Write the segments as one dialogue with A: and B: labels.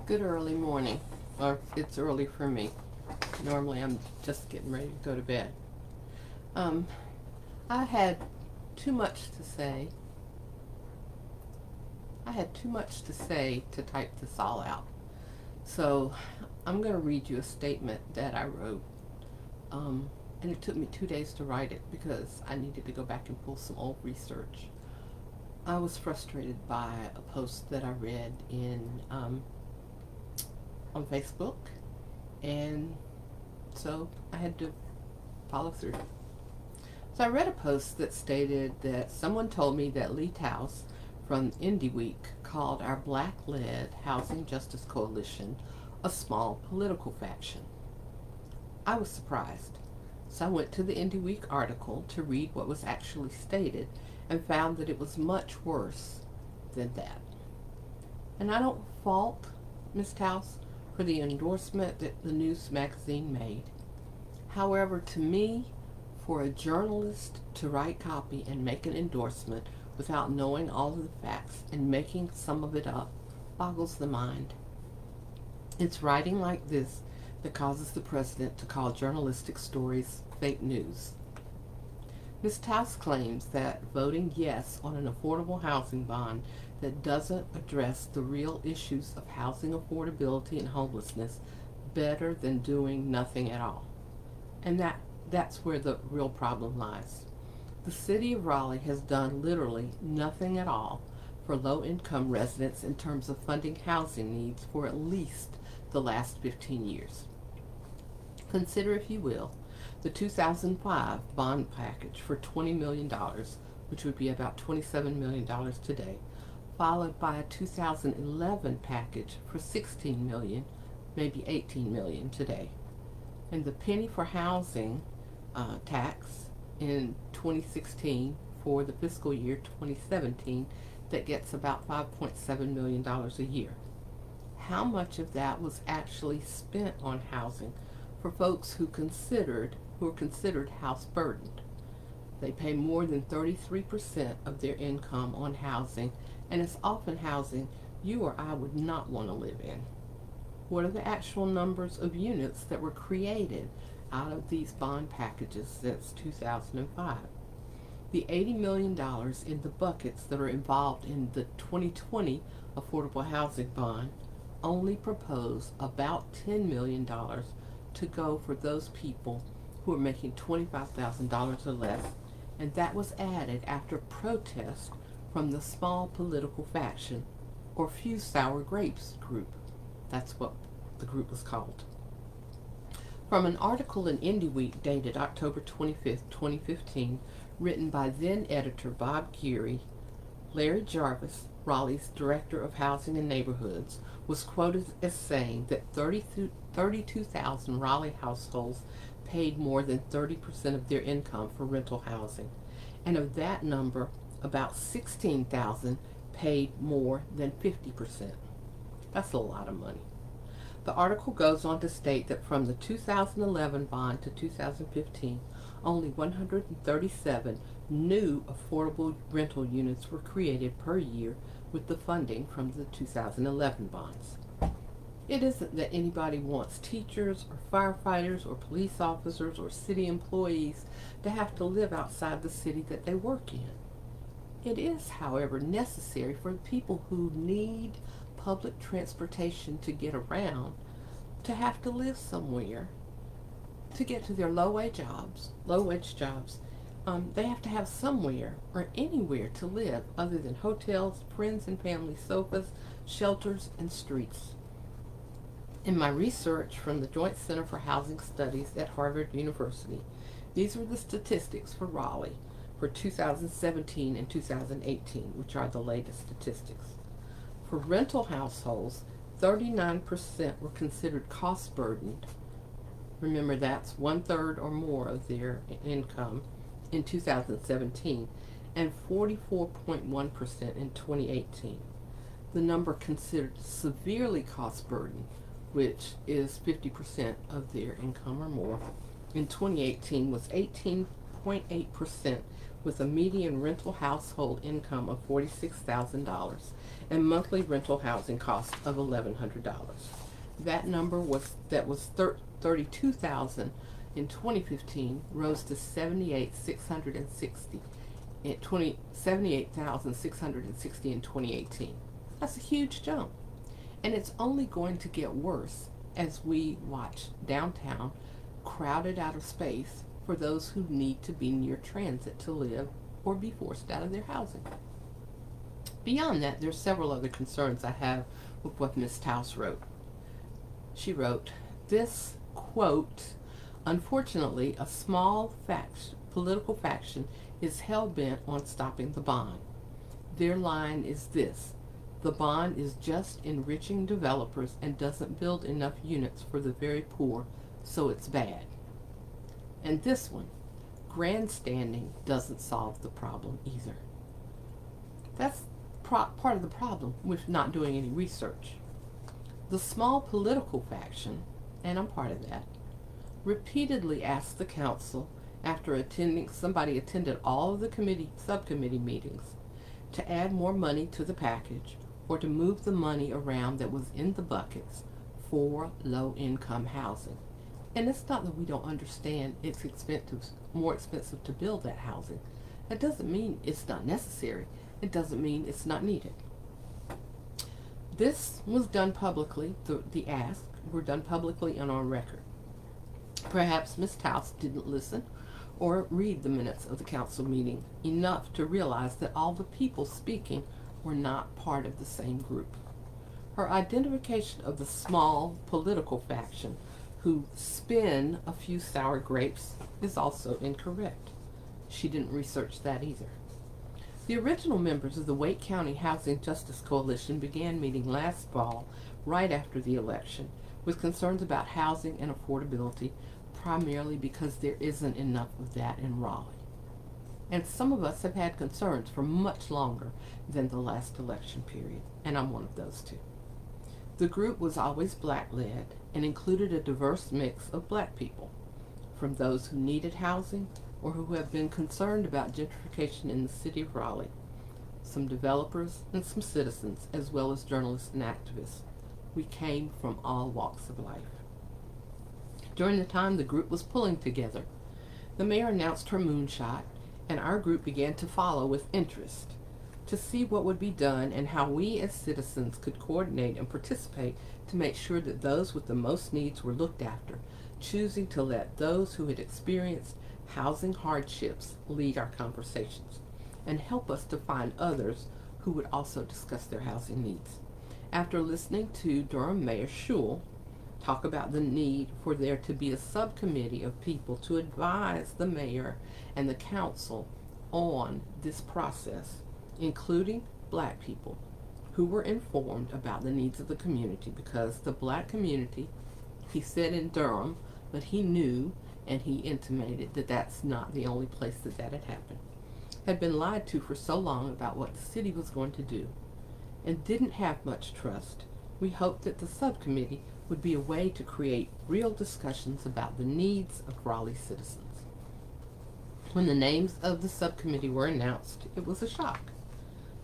A: Good early morning, or it's early for me. Normally I'm just getting ready to go to bed. Um, I had too much to say. I had too much to say to type this all out. So I'm going to read you a statement that I wrote. And it took me 2 days to write it because I needed to go back and pull some old research. I was frustrated by a post that I read on Facebook, and so I had to follow through. So I read a post that stated that someone told me that Lee Taus from Indie Week called our black-led Housing Justice Coalition a small political faction. I was surprised, so I went to the Indie Week article to read what was actually stated and found that it was much worse than that. And I don't fault Ms. Taus for the endorsement that the news magazine made. However, to me, for a journalist to write copy and make an endorsement without knowing all of the facts and making some of it up boggles the mind. It's writing like this that causes the president to call journalistic stories fake news. Ms. Taus claims that voting yes on an affordable housing bond that doesn't address the real issues of housing affordability and homelessness better than doing nothing at all. And that's where the real problem lies. The city of Raleigh has done literally nothing at all for low-income residents in terms of funding housing needs for at least the last 15 years. Consider, if you will, the 2005 bond package for $20 million, which would be about $27 million today, followed by a 2011 package for $16 million, maybe $18 million today. And the penny for housing tax in 2016 for the fiscal year 2017 that gets about $5.7 million a year. How much of that was actually spent on housing for folks who are considered house burdened? They pay more than 33% of their income on housing, and it's often housing you or I would not want to live in. What are the actual numbers of units that were created out of these bond packages since 2005? The $80 million in the buckets that are involved in the 2020 Affordable Housing Bond only propose about $10 million to go for those people who are making $25,000 or less, and that was added after protest from the small political faction, or Few Sour Grapes group. That's what the group was called. From an article in Indie Week dated October 25th, 2015, written by then editor Bob Geary, Larry Jarvis, Raleigh's Director of Housing and Neighborhoods, was quoted as saying that 32,000 Raleigh households paid more than 30% of their income for rental housing, and of that number, about 16,000 paid more than 50%. That's a lot of money. The article goes on to state that from the 2011 bond to 2015, only 137 new affordable rental units were created per year with the funding from the 2011 bonds. It isn't that anybody wants teachers or firefighters or police officers or city employees to have to live outside the city that they work in. It is, however, necessary for the people who need public transportation to get around to have to live somewhere to get to their low-wage jobs. They have to have somewhere or anywhere to live other than hotels, friends and family sofas, shelters, and streets. In my research from the Joint Center for Housing Studies at Harvard University, these were the statistics for Raleigh for 2017 and 2018, which are the latest statistics. For rental households, 39% were considered cost burdened. Remember, that's 1/3 or more of their income in 2017, and 44.1% in 2018. The number considered severely cost burdened, which is 50% of their income or more, in 2018 was 18.8%, with a median rental household income of $46,000 and monthly rental housing costs of $1,100. That number was 32,000 in 2015 rose to 78,660 in 2018. That's a huge jump. And it's only going to get worse as we watch downtown crowded out of space for those who need to be near transit to live or be forced out of their housing. Beyond that, there's several other concerns I have with what Ms. Taus wrote. She wrote, this, quote, unfortunately, a small political faction is hell-bent on stopping the bond. Their line is this: the bond is just enriching developers and doesn't build enough units for the very poor, so it's bad. And this one, grandstanding doesn't solve the problem either. That's part of the problem with not doing any research. The small political faction, and I'm part of that, repeatedly asked the council after somebody attended all of the subcommittee meetings to add more money to the package or to move the money around that was in the buckets for low-income housing. And it's not that we don't understand it's more expensive to build that housing. That doesn't mean it's not necessary. It doesn't mean it's not needed. This was done publicly, the asks were done publicly and on record. Perhaps Ms. Taus didn't listen or read the minutes of the council meeting enough to realize that all the people speaking were not part of the same group. Her identification of the small political faction who spin a few sour grapes is also incorrect. She didn't research that either. The original members of the Wake County Housing Justice Coalition began meeting last fall, right after the election, with concerns about housing and affordability, primarily because there isn't enough of that in Raleigh. And some of us have had concerns for much longer than the last election period, and I'm one of those too. The group was always Black-led and included a diverse mix of Black people, from those who needed housing or who have been concerned about gentrification in the city of Raleigh, some developers and some citizens, as well as journalists and activists. We came from all walks of life. During the time the group was pulling together, the mayor announced her moonshot, and our group began to follow with interest to see what would be done and how we as citizens could coordinate and participate to make sure that those with the most needs were looked after, choosing to let those who had experienced housing hardships lead our conversations and help us to find others who would also discuss their housing needs. After listening to Durham Mayor Schewel talk about the need for there to be a subcommittee of people to advise the mayor and the council on this process, including Black people who were informed about the needs of the community, because the Black community, he said in Durham, but he knew and he intimated that that's not the only place that had happened, had been lied to for so long about what the city was going to do and didn't have much trust. We hoped that the subcommittee would be a way to create real discussions about the needs of Raleigh citizens. When the names of the subcommittee were announced, it was a shock.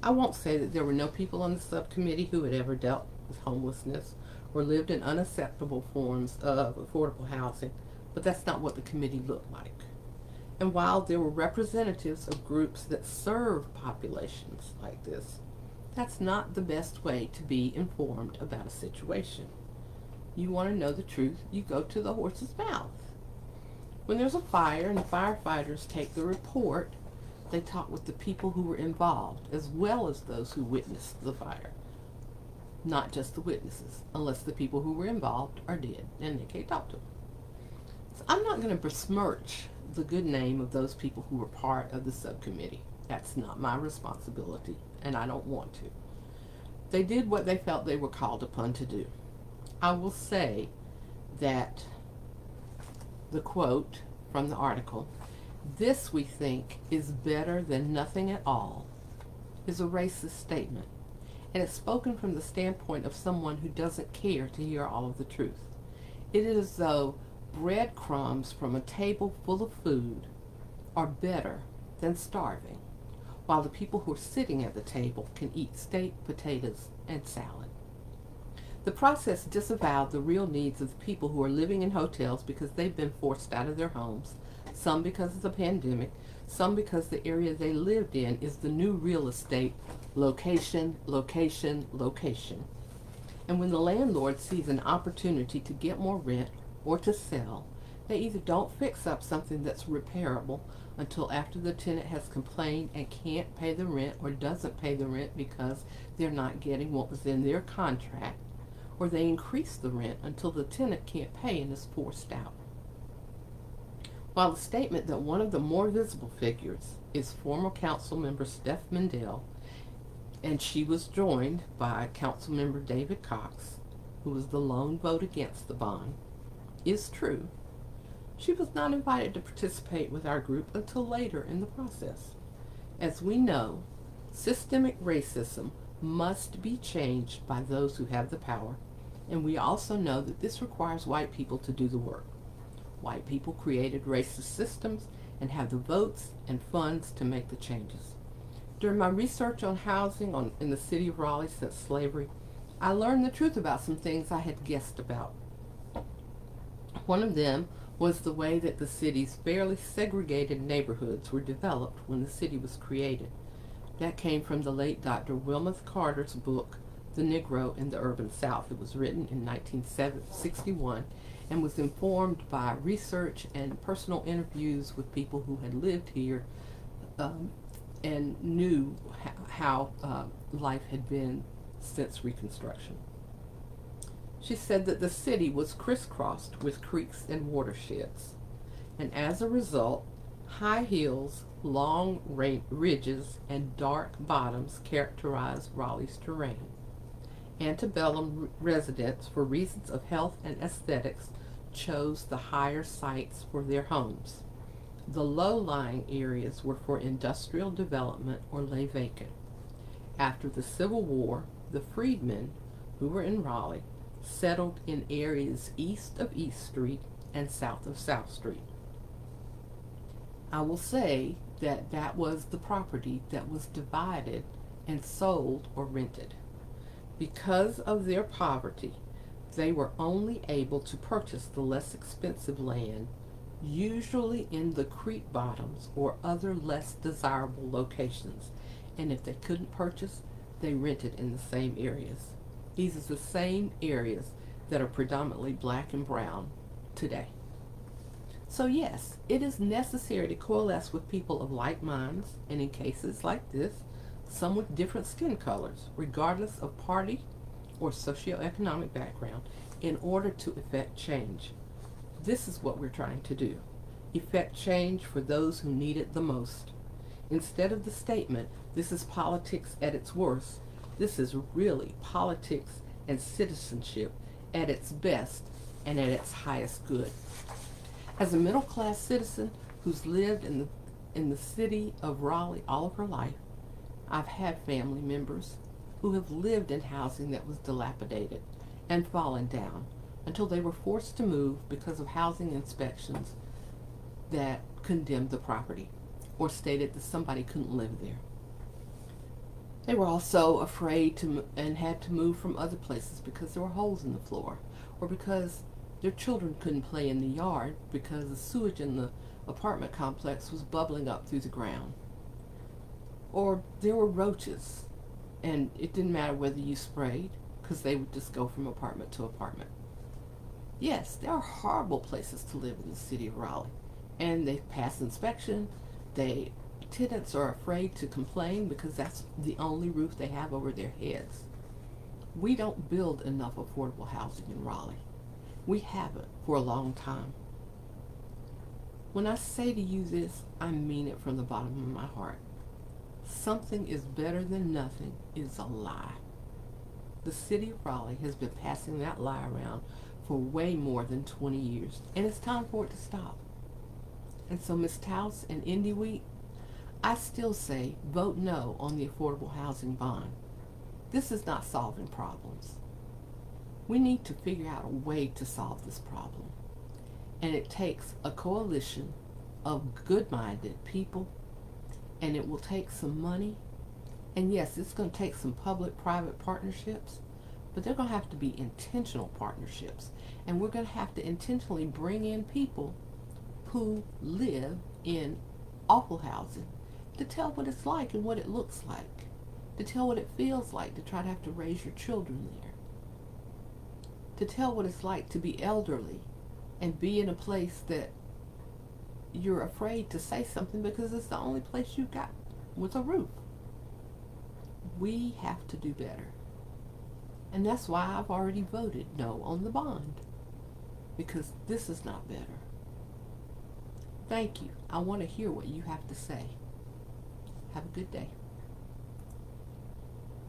A: I won't say that there were no people on the subcommittee who had ever dealt with homelessness or lived in unacceptable forms of affordable housing, but that's not what the committee looked like. And while there were representatives of groups that serve populations like this, that's not the best way to be informed about a situation. You want to know the truth, you go to the horse's mouth. When there's a fire and the firefighters take the report, they talk with the people who were involved as well as those who witnessed the fire. Not just the witnesses, unless the people who were involved are dead and they can't talk to them. So I'm not going to besmirch the good name of those people who were part of the subcommittee. That's not my responsibility, and I don't want to. They did what they felt they were called upon to do. I will say that the quote from the article, "This, we think, is better than nothing at all," is a racist statement, and it's spoken from the standpoint of someone who doesn't care to hear all of the truth. It is as though breadcrumbs from a table full of food are better than starving, while the people who are sitting at the table can eat steak, potatoes, and salad. The process disavowed the real needs of the people who are living in hotels because they've been forced out of their homes, some because of the pandemic, some because the area they lived in is the new real estate location, location, location. And when the landlord sees an opportunity to get more rent or to sell, they either don't fix up something that's repairable until after the tenant has complained and can't pay the rent or doesn't pay the rent because they're not getting what was in their contract, or they increase the rent until the tenant can't pay and is forced out. While the statement that one of the more visible figures is former council member Steph Mendel, and she was joined by council member David Cox, who was the lone vote against the bond, is true, she was not invited to participate with our group until later in the process. As we know, systemic racism must be changed by those who have the power, and we also know that this requires white people to do the work. White people created racist systems and have the votes and funds to make the changes. During my research on housing in the city of Raleigh since slavery, I learned the truth about some things I had guessed about. One of them was the way that the city's fairly segregated neighborhoods were developed when the city was created. That came from the late Dr. Wilmoth Carter's book, The Negro in the Urban South. It was written in 1961 and was informed by research and personal interviews with people who had lived here and knew how life had been since Reconstruction. She said that the city was crisscrossed with creeks and watersheds, and as a result, high hills, long ridges, and dark bottoms characterized Raleigh's terrain. Antebellum residents, for reasons of health and aesthetics, chose the higher sites for their homes. The low-lying areas were for industrial development or lay vacant. After the Civil War, the freedmen, who were in Raleigh, settled in areas east of East Street and south of South Street. I will say that that was the property that was divided and sold or rented. Because of their poverty, they were only able to purchase the less expensive land, usually in the creek bottoms or other less desirable locations, and if they couldn't purchase, they rented in the same areas. These are the same areas that are predominantly black and brown today. So yes, it is necessary to coalesce with people of like minds, and in cases like this, some with different skin colors, regardless of party or socioeconomic background, in order to effect change. This is what we're trying to do. Effect change for those who need it the most. Instead of the statement, this is politics at its worst, this is really politics and citizenship at its best and at its highest good. As a middle-class citizen who's lived in the city of Raleigh all of her life, I've had family members who have lived in housing that was dilapidated and fallen down until they were forced to move because of housing inspections that condemned the property or stated that somebody couldn't live there. They were also afraid and had to move from other places because there were holes in the floor, or because their children couldn't play in the yard because the sewage in the apartment complex was bubbling up through the ground. Or there were roaches, and it didn't matter whether you sprayed because they would just go from apartment to apartment. Yes, there are horrible places to live in the city of Raleigh, and they've passed inspection. Tenants are afraid to complain because that's the only roof they have over their heads. We don't build enough affordable housing in Raleigh. We haven't for a long time. When I say to you this, I mean it from the bottom of my heart. Something is better than nothing is a lie. The city of Raleigh has been passing that lie around for way more than 20 years, and it's time for it to stop. And so, Ms. Taus and Indy Wheat, I still say vote no on the affordable housing bond. This is not solving problems. We need to figure out a way to solve this problem. And it takes a coalition of good-minded people and it will take some money. And yes, it's going to take some public-private partnerships, but they're going to have to be intentional partnerships. And we're going to have to intentionally bring in people who live in awful housing to tell what it's like and what it looks like, to tell what it feels like to try to have to raise your children there, to tell what it's like to be elderly and be in a place that you're afraid to say something because it's the only place you've got with a roof. We have to do better. And that's why I've already voted no on the bond, because this is not better. Thank you. I want to hear what you have to say. Have a good day.